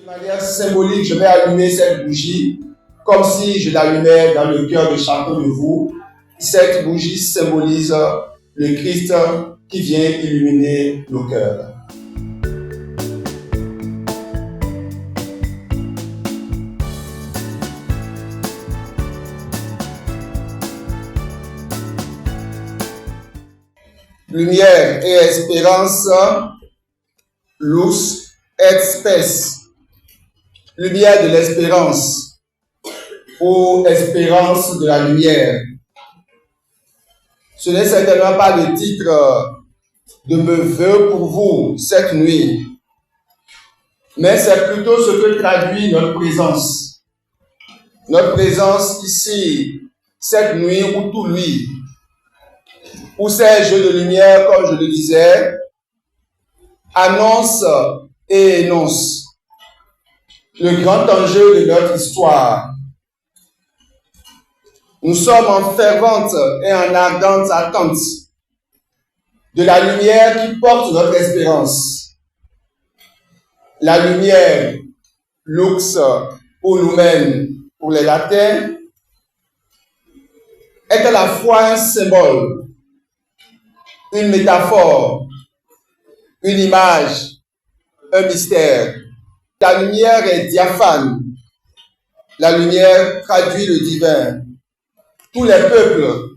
manière symbolique, je vais allumer cette bougie comme si je l'allumais dans le cœur de chacun de vous. Cette bougie symbolise le Christ qui vient illuminer nos cœurs. Lumière et espérance, lux et spes. Lumière de l'espérance ou espérance de la lumière. Ce n'est certainement pas le titre de mes vœux pour vous cette nuit, mais c'est plutôt ce que traduit notre présence. Notre présence ici, cette nuit où tout luit, où ces jeux de lumière, comme je le disais, annoncent et énoncent le grand enjeu de notre histoire. Nous sommes en fervente et en ardente attente de la lumière qui porte notre espérance. La lumière, lux ou lumen pour les latins, est à la fois un symbole, une métaphore, une image, un mystère. La lumière est diaphane. La lumière traduit le divin. Tous les peuples,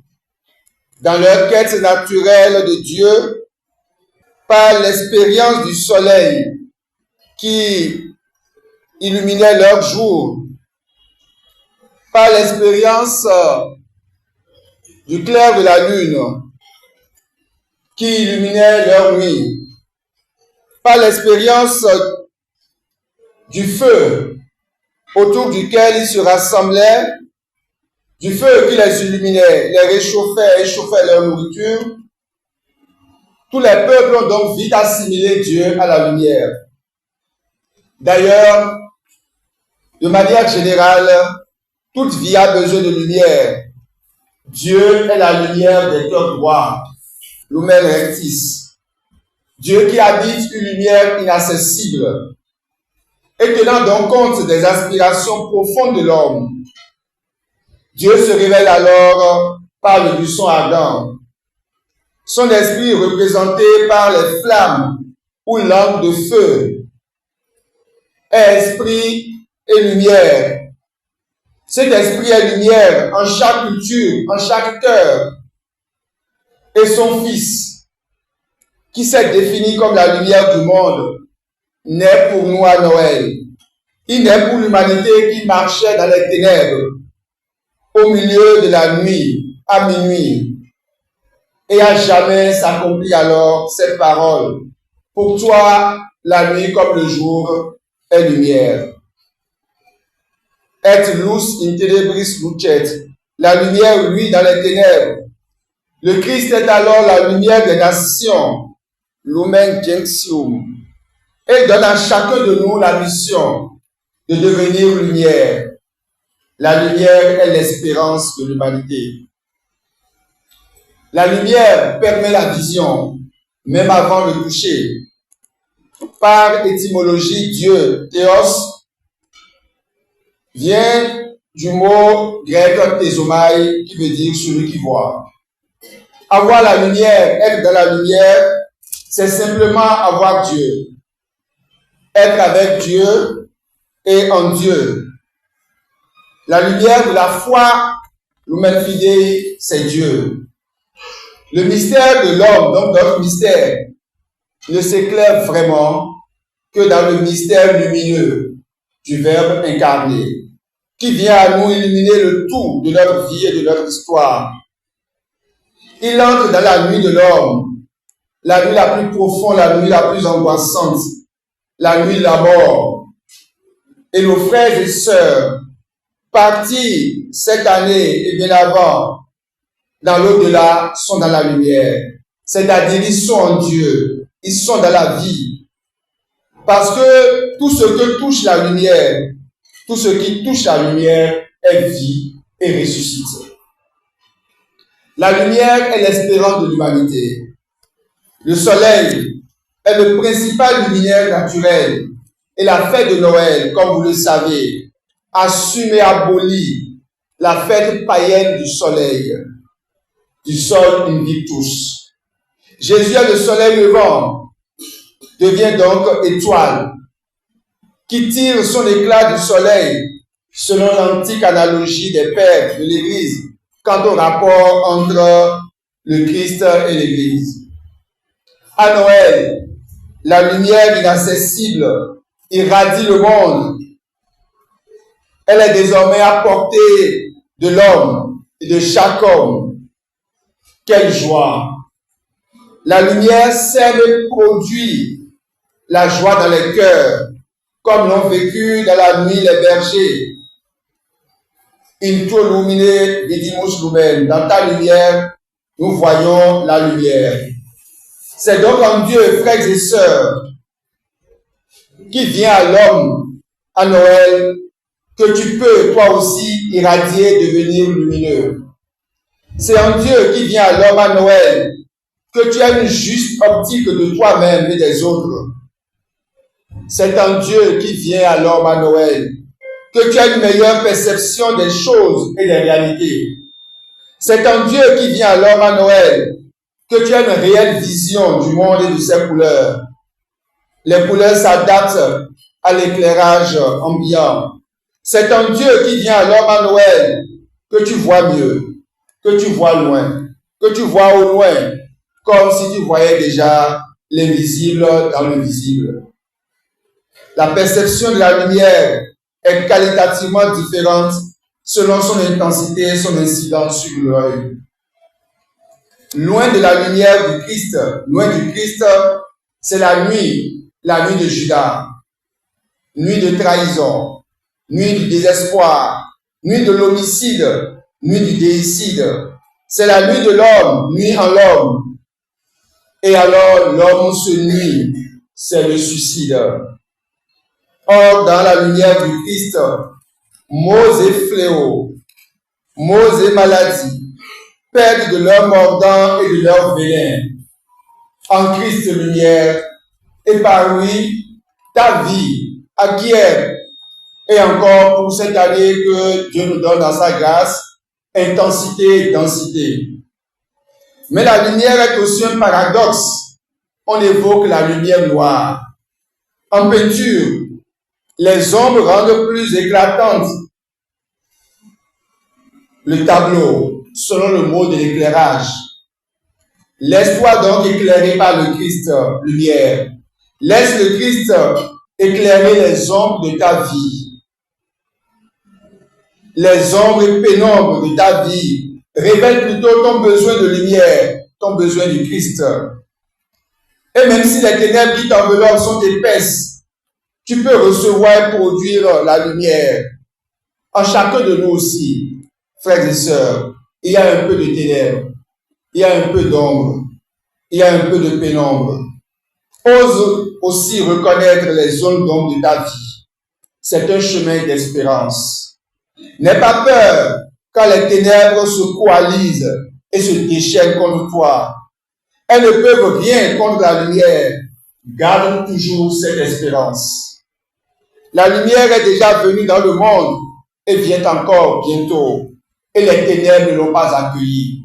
dans leur quête naturelle de Dieu, par l'expérience du soleil qui illuminait leur jour, par l'expérience du clair de la lune qui illuminait leur nuit, par l'expérience du feu autour duquel ils se rassemblaient, du feu qui les illuminait, les réchauffait, échauffait leur nourriture. Tous les peuples ont donc vite assimilé Dieu à la lumière. D'ailleurs, de manière générale, toute vie a besoin de lumière. Dieu est la lumière des cœurs droits, lumen rectis. Dieu qui habite une lumière inaccessible et tenant donc compte des aspirations profondes de l'homme. Dieu se révèle alors par le buisson ardent. Son esprit représenté par les flammes ou lampes de feu est esprit et lumière. Cet esprit est lumière en chaque culture, en chaque cœur. Et son Fils, qui s'est défini comme la lumière du monde, naît pour nous à Noël. Il naît pour l'humanité qui marchait dans les ténèbres, au milieu de la nuit, à minuit. Et à jamais s'accomplit alors cette parole. Pour toi, la nuit comme le jour est lumière. Et lux in tenebris lucet. La lumière luit dans les ténèbres. Le Christ est alors la lumière des nations. Lumen gentium. Et donne à chacun de nous la mission de devenir lumière. La lumière est l'espérance de l'humanité. La lumière permet la vision, même avant le toucher. Par étymologie, Dieu, théos, vient du mot grec thézomai, qui veut dire celui qui voit. Avoir la lumière, être dans la lumière, c'est simplement avoir Dieu. Être avec Dieu et en Dieu. La lumière de la foi, lumen fidei, c'est Dieu. Le mystère de l'homme, donc notre mystère, ne s'éclaire vraiment que dans le mystère lumineux du Verbe incarné, qui vient à nous illuminer le tout de notre vie et de notre histoire. Il entre dans la nuit de l'homme, la nuit la plus profonde, la nuit la plus angoissante, la nuit de la mort. Et nos frères et sœurs, partis cette année et bien avant, dans l'au-delà, sont dans la lumière. C'est-à-dire, ils sont en Dieu. Ils sont dans la vie. Parce que tout ce que touche la lumière, tout ce qui touche la lumière est vie et ressuscité. La lumière est l'espérance de l'humanité. Le soleil est le principal luminaire naturel. et la fête de Noël, comme vous le savez, assume et abolit la fête païenne du soleil, du sol invictus. Jésus est le soleil levant, devient donc étoile, qui tire son éclat du soleil, selon l'antique analogie des pères de l'Église, quant au rapport entre le Christ et l'Église. À Noël, la lumière inaccessible irradie le monde. Elle est désormais à portée de l'homme et de chaque homme. Quelle joie! La lumière sème et produit la joie dans les cœurs, comme l'ont vécu dans la nuit les bergers. In tuo lumine vidimus lumen. Dans ta lumière, nous voyons la lumière. C'est donc en Dieu, frères et sœurs, qui vient à l'homme à Noël, que tu peux toi aussi irradier, devenir lumineux. C'est en Dieu qui vient à l'homme à Noël, que tu as une juste optique de toi-même et des autres. C'est en Dieu qui vient à l'homme à Noël, que tu as une meilleure perception des choses et des réalités. C'est en Dieu qui vient à l'homme à Noël, que tu as une réelle vision du monde et de ses couleurs. Les couleurs s'adaptent à l'éclairage ambiant. C'est en Dieu qui vient à l'homme à Noël, que tu vois mieux, que tu vois loin, que tu vois au loin, comme si tu voyais déjà l'invisible dans le visible. La perception de la lumière est qualitativement différente selon son intensité et son incidence sur l'œil. Loin de la lumière du Christ, c'est la nuit de Judas, nuit de trahison, nuit du désespoir, nuit de l'homicide, nuit du déicide. C'est la nuit de l'homme, nuit en l'homme. Et alors l'homme se nuit, c'est le suicide. Or, dans la lumière du Christ, maux et fléaux, maux et maladies, perdent de leur mordant et de leur venin. En Christ lumière, et par lui, ta vie acquiert, et encore pour cette année que Dieu nous donne dans sa grâce, intensité et densité. Mais la lumière est aussi un paradoxe. On évoque la lumière noire. En peinture, les ombres rendent plus éclatantes le tableau, selon le mot de l'éclairage. Laisse-toi donc éclairer par le Christ, lumière. Laisse le Christ éclairer les ombres de ta vie. Les ombres et pénombres de ta vie révèlent plutôt ton besoin de lumière, ton besoin du Christ. Et même si les ténèbres qui t'enveloppent sont épaisses, tu peux recevoir et produire la lumière. En chacun de nous aussi, frères et sœurs, il y a un peu de ténèbres, il y a un peu d'ombre, il y a un peu de pénombre. Ose aussi reconnaître les zones d'ombre de ta vie. C'est un chemin d'espérance. N'aie pas peur quand les ténèbres se coalisent et se déchaînent contre toi. Elles ne peuvent rien contre la lumière. Garde toujours cette espérance. La lumière est déjà venue dans le monde et vient encore bientôt. Et les ténèbres ne l'ont pas accueillie.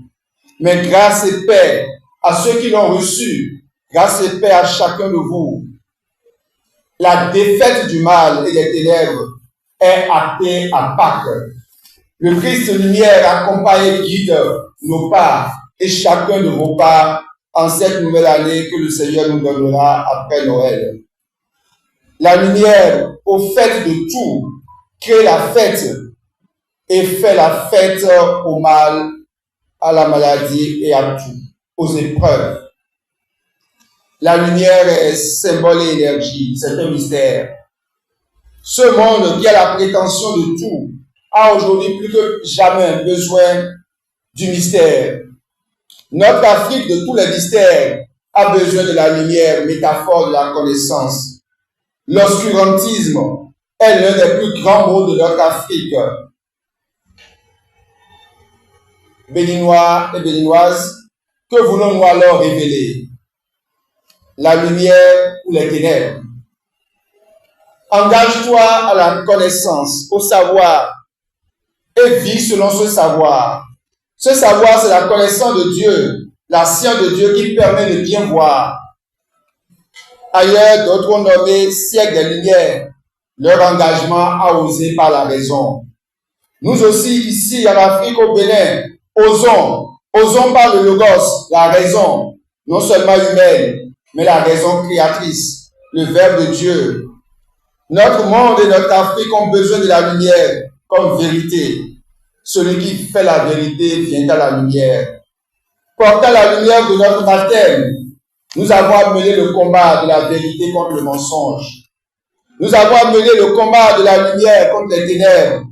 Mais grâce et paix à ceux qui l'ont reçu, grâce et paix à chacun de vous. La défaite du mal et des ténèbres est actée à Pâques. Le Christ lumière accompagne et guide nos pas et chacun de vos pas en cette nouvelle année que le Seigneur nous donnera après Noël. La lumière, au fait de tout, crée la fête et fait la fête au mal, à la maladie et à tout, aux épreuves. La lumière est symbole et énergie, c'est un mystère. Ce monde qui a la prétention de tout a aujourd'hui plus que jamais besoin du mystère. Notre Afrique de tous les mystères a besoin de la lumière, métaphore de la connaissance. L'obscurantisme est l'un des plus grands mots de notre Afrique. Béninois et béninoises, que voulons-nous alors révéler? La lumière ou les ténèbres? Engage-toi à la connaissance, au savoir, et vis selon ce savoir. Ce savoir, c'est la connaissance de Dieu, la science de Dieu qui permet de bien voir. Ailleurs, d'autres ont nommé siècle des Lumières leur engagement à oser par la raison. Nous aussi, ici, en Afrique, au Bénin, osons par le Logos, la raison, non seulement humaine, mais la raison créatrice, le Verbe de Dieu. Notre monde et notre Afrique ont besoin de la lumière comme vérité. Celui qui fait la vérité vient à la lumière. Portant la lumière de notre baptême, nous avons mené le combat de la vérité contre le mensonge. Nous avons mené le combat de la lumière contre les ténèbres.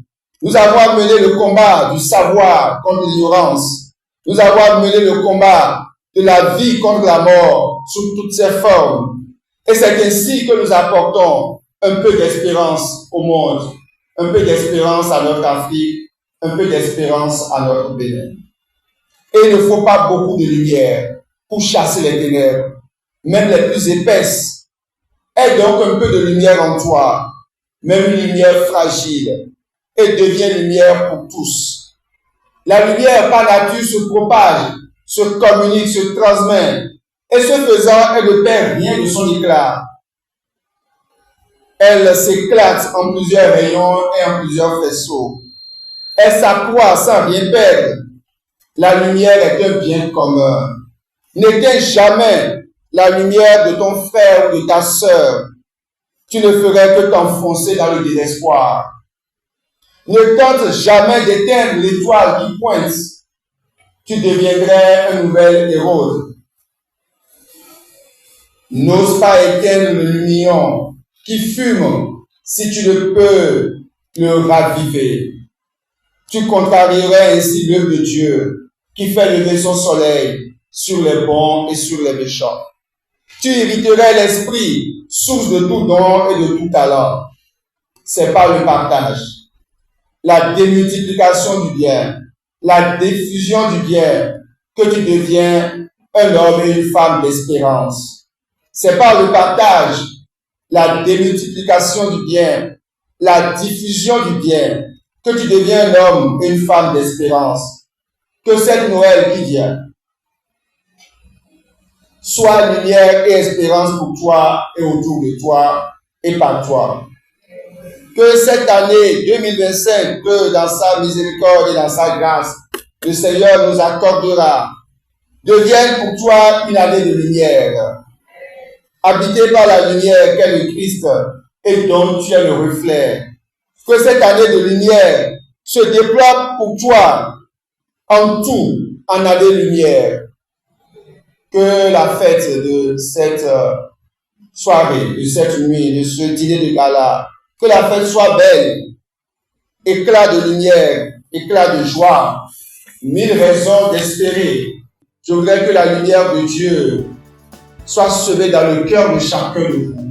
Nous avons mené le combat du savoir contre l'ignorance. Nous avons mené le combat de la vie contre la mort sous toutes ses formes. Et c'est ainsi que nous apportons un peu d'espérance au monde, un peu d'espérance à notre Afrique, un peu d'espérance à notre Bénin. Et il ne faut pas beaucoup de lumière pour chasser les ténèbres, même les plus épaisses. Aie donc un peu de lumière en toi, même une lumière fragile, et deviens lumière pour tous. La lumière par nature se propage, se communique, se transmet, et ce faisant, elle ne perd rien de son éclat. Elle s'éclate en plusieurs rayons et en plusieurs faisceaux. Elle s'accroît sans rien perdre. La lumière est un bien commun. N'éteins jamais la lumière de ton frère ou de ta sœur. Tu ne ferais que t'enfoncer dans le désespoir. Ne tente jamais d'éteindre l'étoile qui pointe. Tu deviendrais un nouvel héros. N'ose pas éteindre le lumion qui fume si tu ne peux le raviver. Tu contrarierais ainsi l'œuvre de Dieu qui fait lever son soleil sur les bons et sur les méchants. Tu irriterais l'esprit, source de tout don et de tout talent. C'est par le partage, la démultiplication du bien, la diffusion du bien que tu deviens un homme et une femme d'espérance. C'est par le partage, la démultiplication du bien, la diffusion du bien, que tu deviens un homme et une femme d'espérance. Que cette Noël qui vient soit lumière et espérance pour toi et autour de toi et par toi. Que cette année 2025, que dans sa miséricorde et dans sa grâce, le Seigneur nous accordera, devienne pour toi une année de lumière. Habité par la lumière qu'est le Christ et dont tu es le reflet. Que cette année de lumière se déploie pour toi en tout, en année de lumière. Que la fête de cette soirée, de cette nuit, de ce dîner de gala, que la fête soit belle, éclat de lumière, éclat de joie, 1000 raisons d'espérer. Je voudrais que la lumière de Dieu soit semée dans le cœur de chacun de vous.